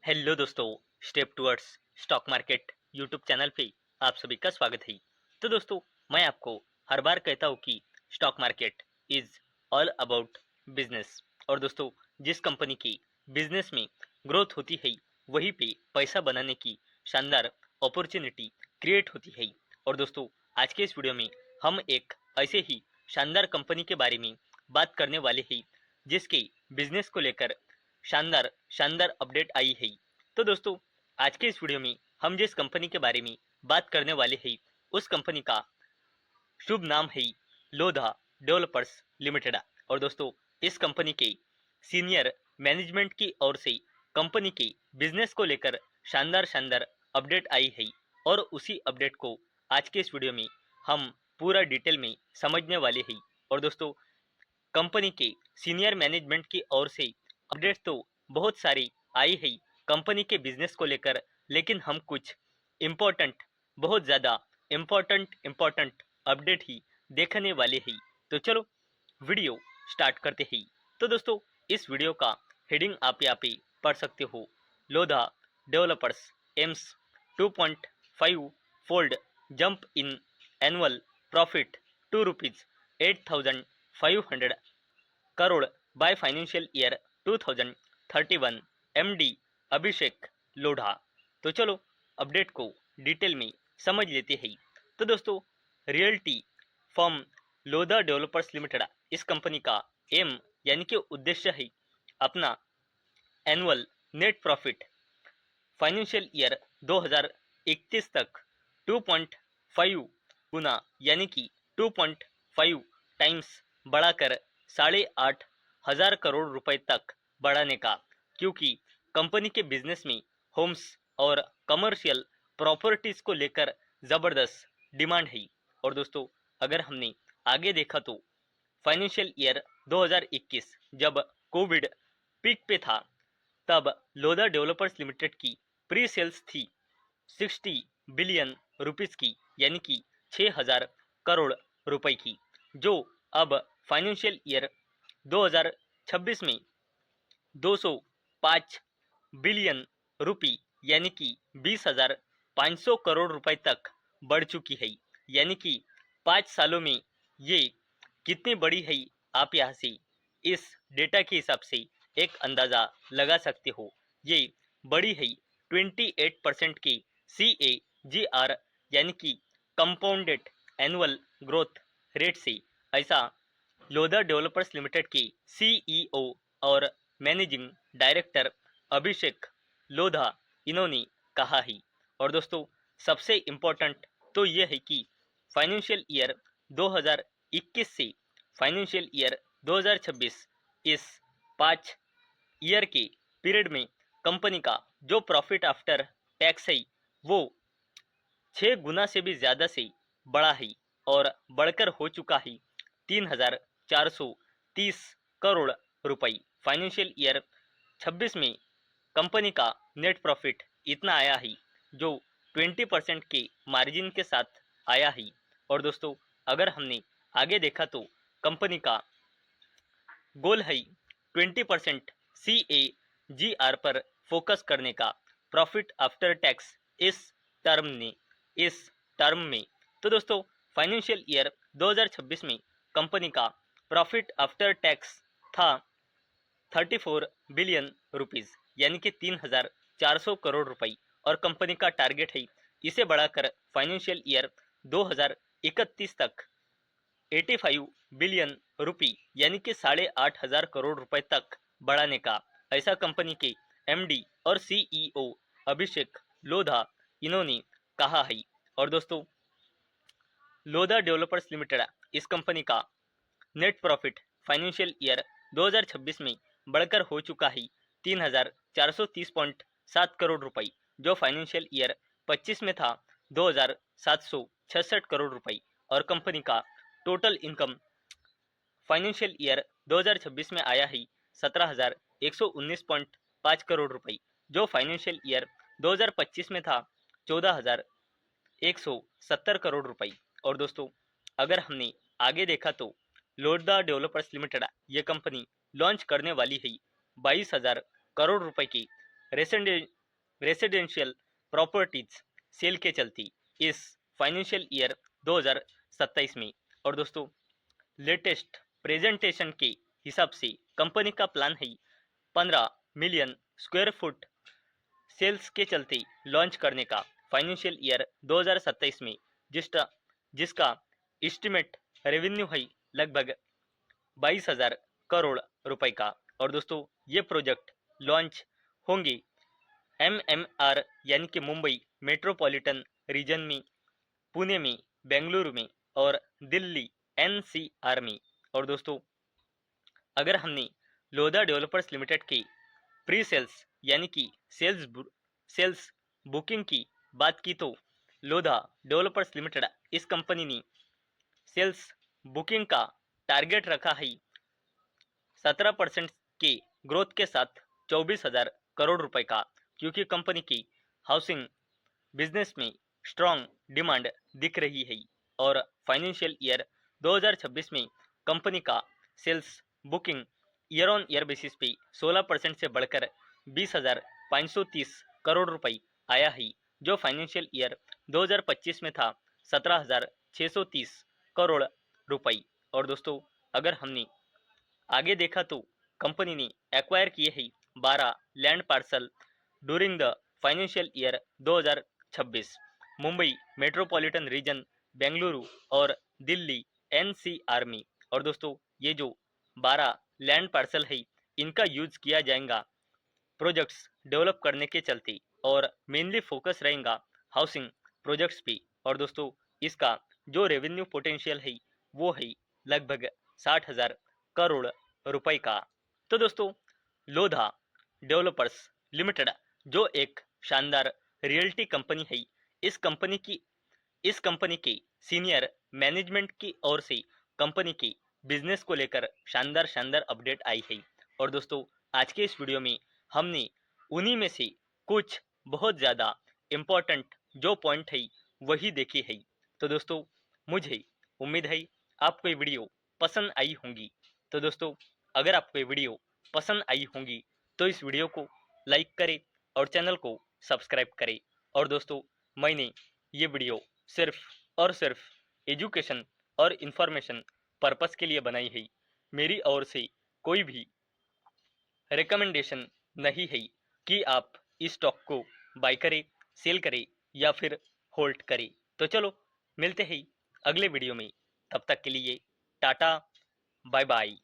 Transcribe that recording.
Hello दोस्तों, step towards stock market YouTube channel पे आप सभी का स्वागत है। तो दोस्तों, मैं आपको हर बार कहता हूँ कि stock market is all about business. और दोस्तों, जिस कंपनी की बिजनेस में ग्रोथ होती है वहीं पे पैसा बनाने की शानदार अपॉर्चुनिटी क्रिएट होती है। और दोस्तों, आज के इस वीडियो में हम एक ऐसे ही शानदार कंपनी के बारे में बात करने वाले हैं जिसके बिजनेस को लेकर शानदार शानदार अपडेट आई है। तो दोस्तों, आज के इस वीडियो में हम जिस कंपनी के बारे में बात करने वाले हैं उस कंपनी का शुभ नाम है लोधा डेवलपर्स लिमिटेड। और दोस्तों, इस कंपनी के सीनियर मैनेजमेंट की ओर से कंपनी के बिजनेस को लेकर शानदार शानदार अपडेट आई है और उसी अपडेट को आज के इस वीडियो में हम पूरा डिटेल में समझने वाले हैं। और दोस्तों, कंपनी के सीनियर मैनेजमेंट की ओर से अपडेट्स तो बहुत सारी आई है कंपनी के बिजनेस को लेकर, लेकिन हम कुछ इम्पोर्टेंट, बहुत ज़्यादा इम्पोर्टेंट अपडेट ही देखने वाले हैं। तो चलो वीडियो स्टार्ट करते हैं। तो दोस्तों, इस वीडियो का हेडिंग आप यहाँ पे पढ़ सकते हो। Lodha developers aims 2.5 fold jump in annual profit to rupees 8,500 crore by financial year 2031, MD Abhishek Lodha. तो चलो अपडेट को डिटेल में समझ लेते हैं। तो दोस्तों, realty firm Lodha developers limited, इस कंपनी का एम यानी कि उद्देश्य है अपना annual net profit financial year 2031 तक 2.5 गुना यानी कि 2.5 टाइम्स बढ़ाकर 8,500 करोड़ रुपए तक बढ़ाने का, क्योंकि कंपनी के बिजनेस में होम्स और कमर्शियल प्रॉपर्टीज को लेकर जबरदस्त डिमांड है। और दोस्तों, अगर हमने आगे देखा तो फाइनेंशियल ईयर 2021 जब कोविड पीक पे था, तब लोधा डेवलपर्स लिमिटेड की प्री सेल्स थी 60 बिलियन रुपीस की, यानी कि 6,000 करोड़ रुपए की, जो अब फाइनेंशियल ईयर 2026 में 205 बिलियन रुपी यानी कि 20,500 करोड़ रुपए तक बढ़ चुकी है। यानी कि 5 सालों में ये कितनी बड़ी है, आप यहाँ से इस डेटा के हिसाब से एक अंदाजा लगा सकते हो। ये बड़ी है 28% की CAGR यानी कि कंपाउंडेड एनुअल ग्रोथ रेट से, ऐसा लोधा डेवलपर्स लिमिटेड के CEO और मैनेजिंग डायरेक्टर अभिषेक लोधा इन्होंने कहा है। और दोस्तों, सबसे इम्पोर्टेंट तो यह है कि फाइनेंशियल ईयर 2021 से फाइनेंशियल ईयर 2026, इस 5 ईयर के पीरियड में कंपनी का जो प्रॉफिट आफ्टर टैक्स है वो 6 गुना से भी ज़्यादा से बढ़ा है और बढ़कर हो चुका है 3,430 करोड़ रुपए। फाइनेंशियल ईयर 26 में कंपनी का नेट प्रॉफिट इतना आया है जो 20% के मार्जिन के साथ आया है। और दोस्तों, अगर हमने आगे देखा तो कंपनी का गोल है 20% CAGR पर फोकस करने का प्रॉफिट आफ्टर टैक्स इस इस टर्म में। तो दोस्तों, फाइनेंशियल ईयर 2026 में कंपनी का प्रॉफिट आफ्टर टैक्स था 34 बिलियन रुपीज यानी कि 3,400 करोड़ रुपए, और कंपनी का टारगेट है इसे बढ़ाकर फाइनेंशियल ईयर 2031 तक 85 बिलियन रुपी यानी कि 8,500 करोड़ रुपए तक बढ़ाने का, ऐसा कंपनी के MD और CEO अभिषेक लोधा इन्होंने कहा है। और दोस्तों, लोधा डेवलपर्स लिमिटेड, इस कंपनी का नेट प्रॉफिट फाइनेंशियल ईयर 2026 में बढ़कर हो चुका है 3,430.7 करोड़ रुपए, जो फाइनेंशियल ईयर 25 में था 2,766 करोड़ रुपए। और कंपनी का टोटल इनकम फाइनेंशियल ईयर 2026 में आया है 17,119.5 करोड़ रुपए, जो फाइनेंशियल ईयर 2025 में था 14,170 करोड़ रुपए। और दोस्तों, अगर हमने आगे देखा तो लोधा डेवलपर्स लिमिटेड ये कंपनी लॉन्च करने वाली है 22,000 करोड़ रुपए की रेसिडेंशियल प्रॉपर्टीज सेल के चलती इस फाइनेंशियल ईयर 2027 में। और दोस्तों लेटेस्ट प्रेजेंटेशन के हिसाब से कंपनी का प्लान है 15 मिलियन स्क्वायर फुट सेल्स के चलते लॉन्च करने का फाइनेंशियल ईयर 2027 में, जिसका एस्टिमेट रेवेन्यू है लगभग 22,000 करोड़ रुपए का। और दोस्तों ये प्रोजेक्ट लॉन्च होंगे MMR यानी कि मुंबई मेट्रोपॉलिटन रीजन में, पुणे में, बेंगलुरु में और दिल्ली NCR में। और दोस्तों अगर हमने लोधा डेवलपर्स लिमिटेड के प्री सेल्स यानी कि सेल्स बुकिंग की बात की तो लोधा डेवलपर्स लिमिटेड इस कंपनी ने सेल्स बुकिंग का टारगेट रखा है 17% के ग्रोथ के साथ 24,000 करोड़ रुपए का, क्योंकि कंपनी की हाउसिंग बिजनेस में स्ट्रॉन्ग डिमांड दिख रही है। और फाइनेंशियल ईयर 2026 में कंपनी का sales booking year on year basis पे 16% से बढ़कर 20,530 करोड़ रुपए आया है, जो फाइनेंशियल ईयर 2025 में था 17,630 करोड़ रुपए। और दोस्तों अगर हमने आगे देखा तो कंपनी ने एक्वायर किए हैं 12 land parcel during the financial year 2026 Mumbai metropolitan region, Bengaluru और दिल्ली NCR में। और दोस्तों ये जो 12 लैंड पार्सल है इनका यूज किया जाएगा प्रोजेक्ट्स डेवलप करने के चलते, और मेनली फोकस रहेगा हाउसिंग प्रोजेक्ट्स पे। और दोस्तों इसका जो रेवेन्यू पोटेंशियल है वो है लगभग 60,000 करोड़ रुपए का। तो दोस्तों लोधा डेवलपर्स लिमिटेड जो एक शानदार रियल्टी कंपनी है, इस कंपनी के सीनियर मैनेजमेंट की ओर से कंपनी के बिजनेस को लेकर शानदार शानदार अपडेट आई है। और दोस्तों आज के इस वीडियो में हमने उन्हीं में से कुछ बहुत ज़्यादा इम्पोर्टेंट जो पॉइंट है वही देखे है। तो दोस्तों मुझे उम्मीद है आपको ये वीडियो पसंद आई होंगी। तो दोस्तों अगर आपको ये वीडियो पसंद आई होंगी तो इस वीडियो को लाइक करें और चैनल को सब्सक्राइब करें। और दोस्तों मैंने ये वीडियो सिर्फ और सिर्फ एजुकेशन और इंफॉर्मेशन पर्पस के लिए बनाई है। मेरी ओर से कोई भी रिकमेंडेशन नहीं है कि आप इस स्टॉक को बाय करें, सेल करें या फिर होल्ड करें। तो चलो मिलते हैं अगले वीडियो में, तब तक के लिए टाटा बाय बाय।